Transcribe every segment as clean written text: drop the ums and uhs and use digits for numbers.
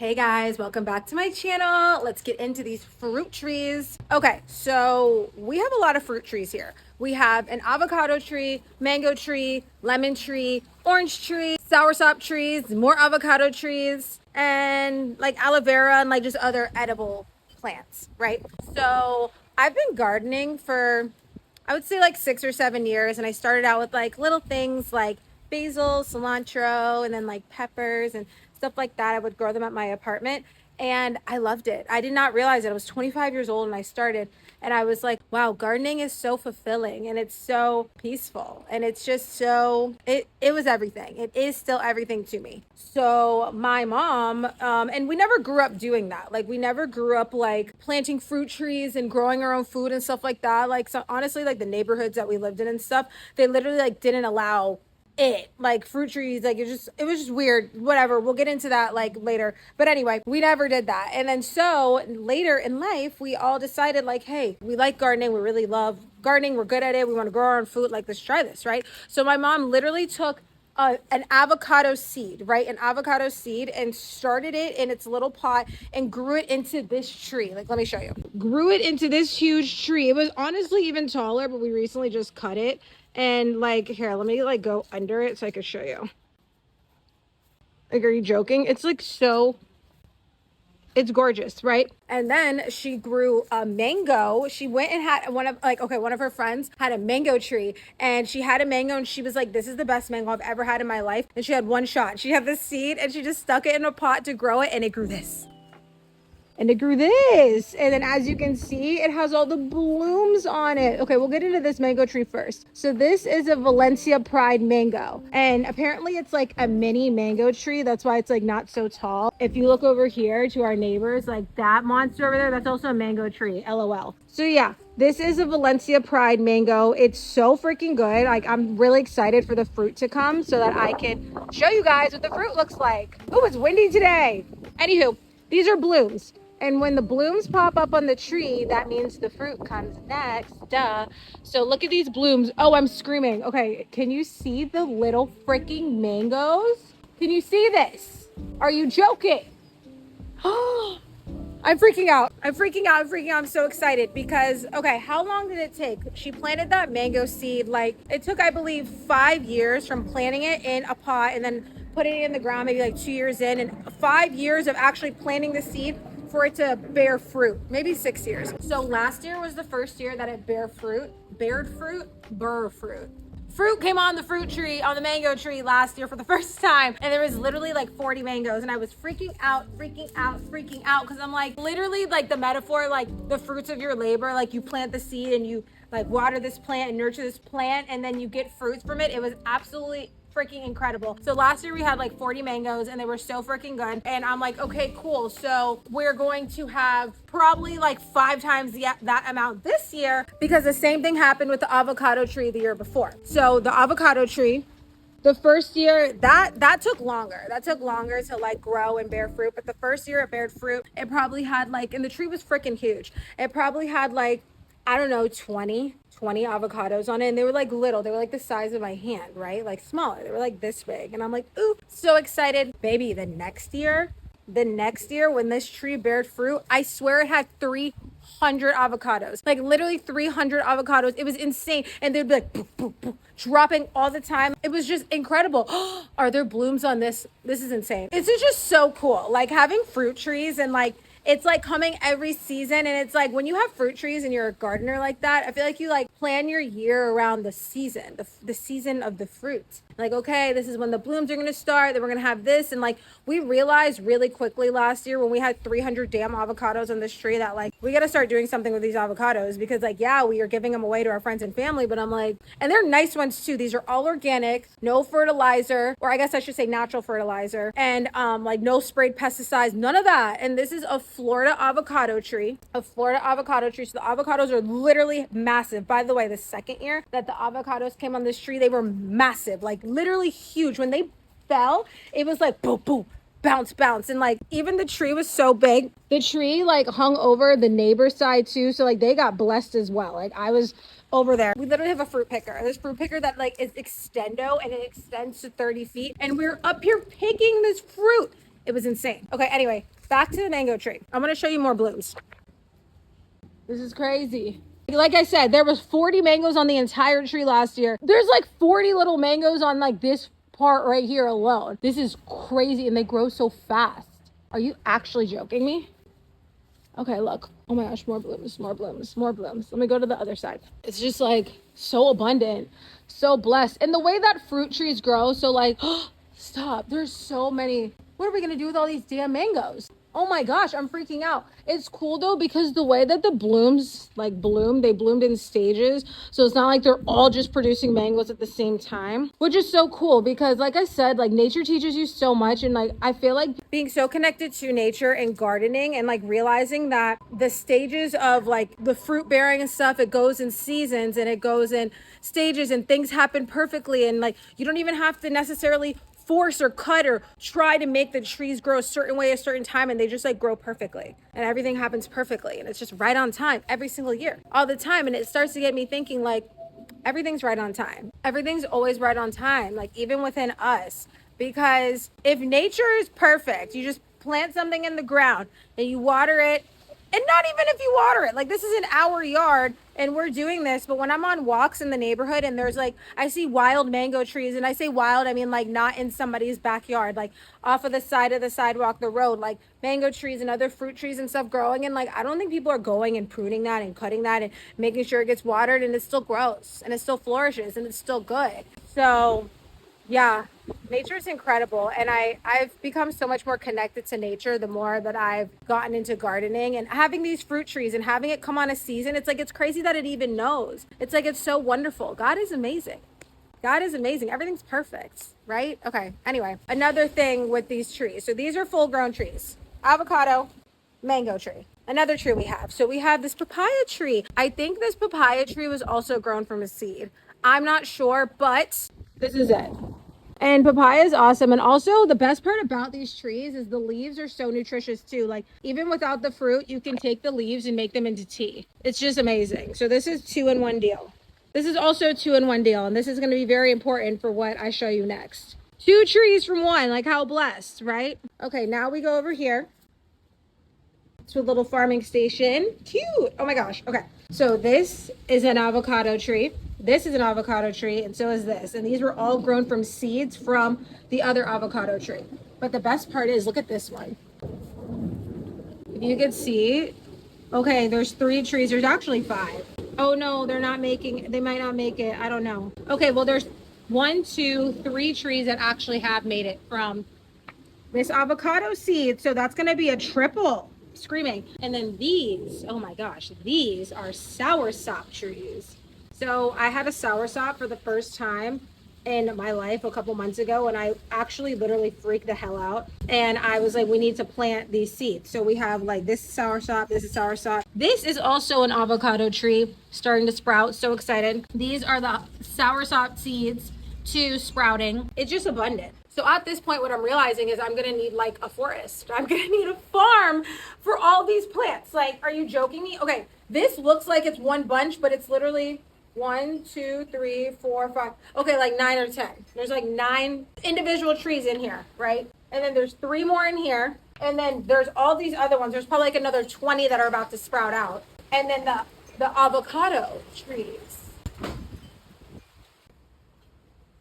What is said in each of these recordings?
Hey guys, welcome back to my channel. Let's get into these fruit trees. Okay, so we have a lot of fruit trees here. We have an avocado tree, mango tree, lemon tree, orange tree, soursop trees, more avocado trees, and like aloe vera and like just other edible plants, right? So I've been gardening for, I would say like 6 or 7 years, and I started out with like little things like basil, cilantro, and then like peppers and stuff like that. I would grow them at my apartment and I loved it. I did not realize it. I was 25 years old and I started, and I was like, wow, gardening is so fulfilling and it's so peaceful and it's just so it was everything. It is still everything to me. So my mom and we never grew up doing that. Like we never grew up like planting fruit trees and growing our own food and stuff like that. Like so honestly, like the neighborhoods that we lived in and stuff, they literally like didn't allow it, like fruit trees. Like it was just weird. Whatever, we'll get into that like later, but anyway, we never did that. And then so later in life we all decided like, hey, we like gardening, we really love gardening, we're good at it, we want to grow our own food, like let's try this, right? So my mom literally took an avocado seed, right? An avocado seed, and started it in its little pot and grew it into this tree. Like, let me show you. Grew it into this huge tree. It was honestly even taller, but we recently just cut it. And like, here, let me like go under it so I can show you. Like, are you joking? It's like so, it's gorgeous, right? And then she grew a mango. She went and had one of her friends had a mango tree, and she had a mango and she was like, this is the best mango I've ever had in my life. And she had one shot. She had this seed and she just stuck it in a pot to grow it, and it grew this. And it grew this. And then as you can see, it has all the blooms on it. Okay, we'll get into this mango tree first. So this is a Valencia Pride mango. And apparently it's like a mini mango tree. That's why it's like not so tall. If you look over here to our neighbors, like that monster over there, that's also a mango tree, LOL. So yeah, this is a Valencia Pride mango. It's so freaking good. Like I'm really excited for the fruit to come so that I can show you guys what the fruit looks like. Oh, it's windy today. Anywho, these are blooms. And when the blooms pop up on the tree, that means the fruit comes next, duh. So look at these blooms. Oh, I'm screaming. Okay, can you see the little freaking mangoes? Can you see this? Are you joking? I'm freaking out. I'm freaking out. I'm freaking out. I'm so excited because, okay, how long did it take? She planted that mango seed. Like it took, I believe, 5 years from planting it in a pot and then putting it in the ground, maybe like 2 years in, and 5 years of actually planting the seed for it to bear fruit, maybe 6 years. So last year was the first year that it bared fruit. Fruit came on the fruit tree, on the mango tree last year for the first time. And there was literally like 40 mangoes. And I was freaking out because I'm like, literally like the metaphor, like the fruits of your labor, like you plant the seed and you like water this plant and nurture this plant and then you get fruits from it. It was absolutely freaking incredible. So last year we had like 40 mangoes and they were so freaking good. And I'm like, okay, cool. So we're going to have probably like 5 times that amount this year, because the same thing happened with the avocado tree the year before. So the avocado tree, the first year that took longer. That took longer to like grow and bear fruit. But the first year it bared fruit, it probably had like, and the tree was freaking huge. It probably had like, I don't know, 20 avocados on it. And they were like little, they were like the size of my hand, right? Like smaller, they were like this big. And I'm like, ooh, so excited. Baby, the next year when this tree bared fruit, I swear it had 300 avocados, like literally 300 avocados. It was insane. And they'd be like boop, boop, boop, dropping all the time. It was just incredible. Are there blooms on this? This is insane. This is just so cool. Like having fruit trees, and like it's like coming every season. And it's like when you have fruit trees and you're a gardener like that, I feel like you like plan your year around the season, the season of the fruits. Like, okay, this is when the blooms are going to start, then we're going to have this. And like we realized really quickly last year when we had 300 damn avocados on this tree that like we got to start doing something with these avocados, because like, yeah, we are giving them away to our friends and family, but I'm like, and they're nice ones too. These are all organic, no fertilizer, or I guess I should say natural fertilizer, and like no sprayed pesticides, none of that. And this is a Florida avocado tree, So the avocados are literally massive. By the way, the second year that the avocados came on this tree, they were massive, like literally huge. When they fell, it was like boom, boom, bounce. And like even the tree was so big, the tree like hung over the neighbor's side too. So like they got blessed as well. Like I was over there. We literally have a fruit picker. This fruit picker that like is extendo, and it extends to 30 feet. And we're up here picking this fruit. It was insane. Okay, anyway, back to the mango tree. I'm gonna show you more blooms. This is crazy. Like I said, there was 40 mangoes on the entire tree last year. There's like 40 little mangoes on like this part right here alone. This is crazy, and they grow so fast. Are you actually joking me? Okay, look. Oh my gosh, more blooms, more blooms, more blooms. Let me go to the other side. It's just like so abundant, so blessed. And the way that fruit trees grow, so like, stop. There's so many. What are we gonna do with all these damn mangoes? Oh my gosh, I'm freaking out. It's cool though, because the way that the blooms like bloom, they bloomed in stages. So it's not like they're all just producing mangoes at the same time, which is so cool because like I said, like nature teaches you so much. And like, I feel like being so connected to nature and gardening and like realizing that the stages of like the fruit bearing and stuff, it goes in seasons and it goes in stages and things happen perfectly. And like, you don't even have to necessarily force or cut or try to make the trees grow a certain way a certain time, and they just like grow perfectly and everything happens perfectly and it's just right on time every single year all the time. And it starts to get me thinking like everything's right on time. Everything's always right on time, like even within us, because if nature is perfect, you just plant something in the ground and you water it. And not even if you water it, like this is in our yard and we're doing this, but when I'm on walks in the neighborhood and there's like, I see wild mango trees, and I say wild, I mean like not in somebody's backyard, like off of the side of the sidewalk, the road, like mango trees and other fruit trees and stuff growing. And like, I don't think people are going and pruning that and cutting that and making sure it gets watered, and it still grows and it still flourishes and it's still good. So yeah, nature is incredible. And I've become so much more connected to nature the more that I've gotten into gardening and having these fruit trees and having it come on a season. It's like, it's crazy that it even knows. It's like, it's so wonderful. God is amazing. God is amazing. Everything's perfect, right? Okay. Anyway, another thing with these trees. So these are full grown trees. Avocado, mango tree. Another tree we have. So we have this papaya tree. I think this papaya tree was also grown from a seed. I'm not sure, but this is it. And papaya is awesome. And also the best part about these trees is the leaves are so nutritious too. Like even without the fruit, you can take the leaves and make them into tea. It's just amazing. So this is 2-in-1 deal. This is also a 2-in-1 deal. And this is going to be very important for what I show you next. 2 trees from 1, like how blessed, right? Okay, now we go over here to a little farming station. Cute. Oh my gosh. Okay. So this is an avocado tree. This is an avocado tree, and so is this. And these were all grown from seeds from the other avocado tree. But the best part is, look at this one. If you could see, okay, there's 3 trees. There's actually 5. Oh no, they might not make it. I don't know. Okay, well there's 1, 2, 3 trees that actually have made it from this avocado seed. So that's going to be a triple. Screaming. And then these, oh my gosh, these are soursop trees. So I had a soursop for the first time in my life a couple months ago, and I actually literally freaked the hell out. And I was like, we need to plant these seeds. So we have like this soursop, this is soursop. This is also an avocado tree starting to sprout. So excited. These are the soursop seeds to sprouting. It's just abundant. So at this point, what I'm realizing is I'm gonna need like a forest. I'm gonna need a farm for all these plants. Like, are you joking me? Okay, this looks like it's one bunch, but it's literally 1, 2, 3, 4, 5. Okay, like 9 or 10. There's like 9 individual trees in here, right? And then there's 3 more in here. And then there's all these other ones. There's probably like another 20 that are about to sprout out. And then the avocado trees.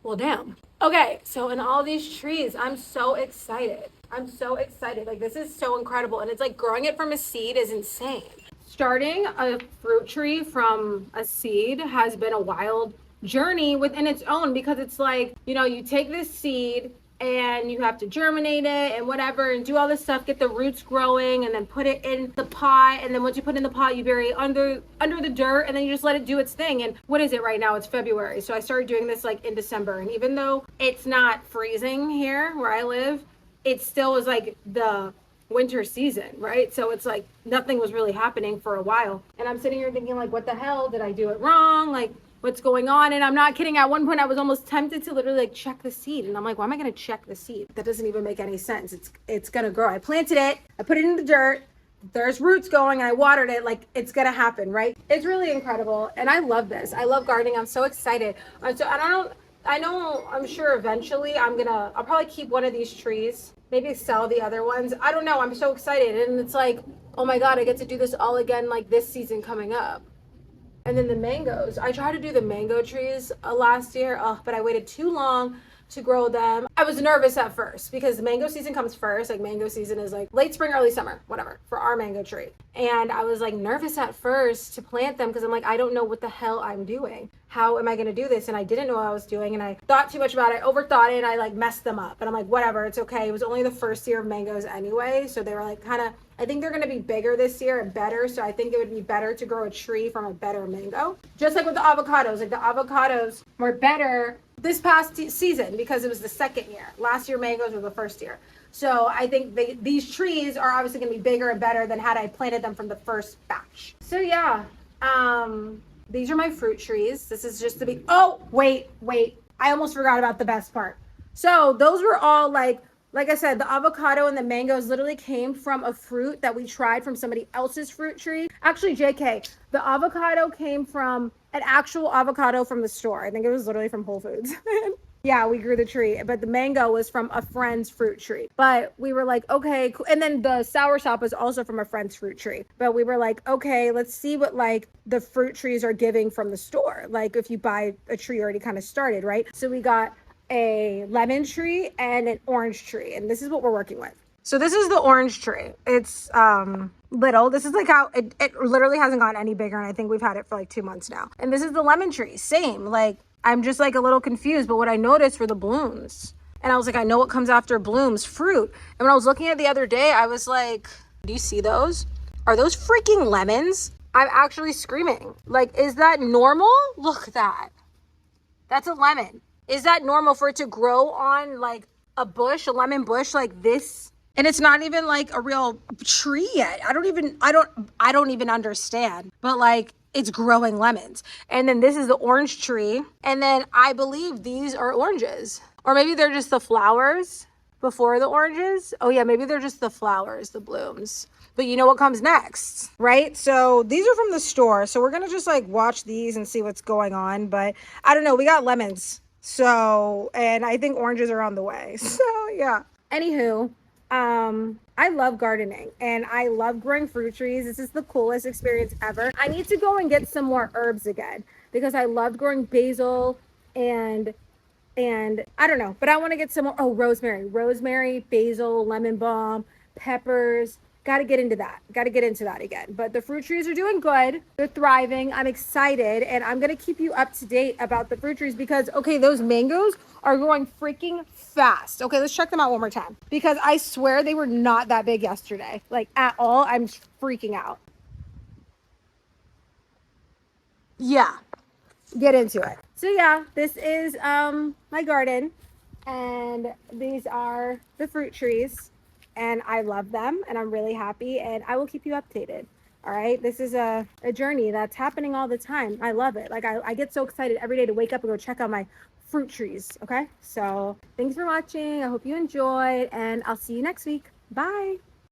Well, damn. Okay, so in all these trees, I'm so excited. I'm so excited. Like, this is so incredible. And it's like growing it from a seed is insane. Starting a fruit tree from a seed has been a wild journey within its own, because it's like, you know, you take this seed and you have to germinate it and whatever and do all this stuff, get the roots growing, and then put it in the pot. And then once you put it in the pot, you bury it under the dirt, and then you just let it do its thing. And what is it right now? It's February. So I started doing this like in December. And even though it's not freezing here where I live, it still was like the winter season, right? So it's like nothing was really happening for a while. And I'm sitting here thinking like, what the hell? Did I do it wrong? Like, what's going on? And I'm not kidding. At one point I was almost tempted to literally like check the seed. And I'm like, why am I going to check the seed? That doesn't even make any sense. It's going to grow. I planted it. I put it in the dirt. There's roots going, and I watered it. Like, it's going to happen, right? It's really incredible. And I love this. I love gardening. I'm so excited. So I don't know. I know, I'm sure eventually I'll probably keep one of these trees, maybe sell the other ones. I don't know. I'm so excited. And it's like, oh my God, I get to do this all again like this season coming up. And then the mangoes. I tried to do the mango trees last year, but I waited too long to grow them. I was nervous at first because mango season comes first. Like mango season is like late spring, early summer, whatever, for our mango tree. And I was like nervous at first to plant them because I'm like, I don't know what the hell I'm doing. How am I going to do this? And I didn't know what I was doing. And I thought too much about it, overthought it, and I like messed them up. And I'm like, whatever, it's okay. It was only the first year of mangoes anyway. So they were like kind of, I think they're going to be bigger this year and better. So I think it would be better to grow a tree from a better mango. Just like with the avocados. Like the avocados were better this past season because it was the second year. Last year mangoes were the first year. So I think these trees are obviously going to be bigger and better than had I planted them from the first batch. So yeah, these are my fruit trees. This is just to be, oh, wait. I almost forgot about the best part. So those were all like I said, the avocado and the mangoes literally came from a fruit that we tried from somebody else's fruit tree. Actually, JK, the avocado came from an actual avocado from the store. I think it was literally from Whole Foods. Yeah, we grew the tree, but the mango was from a friend's fruit tree. But we were like, okay, cool. And then the soursop was also from a friend's fruit tree. But we were like, okay, let's see what like the fruit trees are giving from the store. Like if you buy a tree already kind of started, right? So we got a lemon tree and an orange tree, and this is what we're working with. So this is the orange tree. It's little. This is like how it literally hasn't gotten any bigger, and I think we've had it for like 2 months now. And this is the lemon tree. Same. Like I'm just like a little confused, but what I noticed were the blooms. And I was like, I know what comes after blooms, fruit. And when I was looking at it the other day, I was like, do you see those? Are those freaking lemons? I'm actually screaming. Like, is that normal? Look at that. That's a lemon. Is that normal for it to grow on like a bush, a lemon bush like this? And it's not even like a real tree yet. I don't even understand. But like it's growing lemons. And then this is the orange tree. And then I believe these are oranges. Or maybe they're just the flowers before the oranges. Oh yeah, maybe they're just the flowers, the blooms. But you know what comes next, right? So these are from the store. So we're going to just like watch these and see what's going on. But I don't know. We got lemons. So, and I think oranges are on the way. So yeah. Anywho, I love gardening and I love growing fruit trees. This is the coolest experience ever. I need to go and get some more herbs again because I love growing basil and I don't know, but I want to get some more. Oh, rosemary, basil, lemon balm, peppers. Got to get into that again. But the fruit trees are doing good. They're thriving. I'm excited. And I'm going to keep you up to date about the fruit trees because, okay, those mangoes are growing freaking fast. Okay, let's check them out one more time because I swear they were not that big yesterday. Like at all. I'm freaking out. Yeah. Get into it. So yeah, this is my garden and these are the fruit trees and I love them and I'm really happy and I will keep you updated. All right. This is a journey that's happening all the time. I love it. Like I get so excited every day to wake up and go check on my fruit trees. Okay. So thanks for watching. I hope you enjoyed and I'll see you next week. Bye.